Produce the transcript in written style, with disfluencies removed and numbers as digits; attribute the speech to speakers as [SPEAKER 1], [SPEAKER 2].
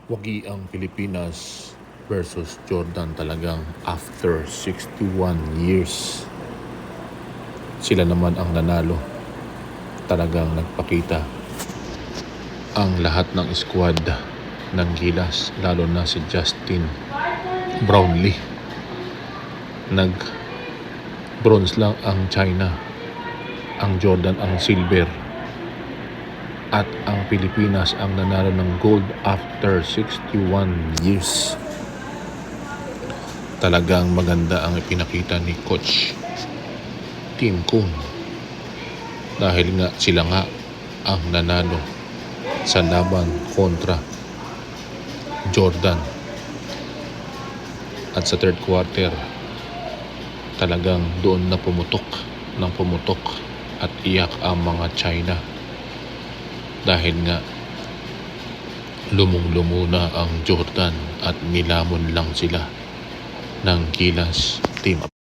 [SPEAKER 1] Wagi ang Pilipinas versus Jordan talagang after 61 years. Sila naman ang nanalo. Talagang nagpakita ang lahat ng squad ng Gilas, lalo na si Justin Brownlee. Nag-bronze lang ang China, ang Jordan ang silver, at ang Pilipinas ang nanalo ng gold after 61 years. Talagang maganda ang ipinakita ni Coach Tim Cone dahil nga sila nga ang nanalo sa laban kontra Jordan. At sa third quarter, talagang doon na pumutok at iyak ang mga China dahil nga lumong-lumo na ang Jordan at nilamon lang sila ng Gilas team.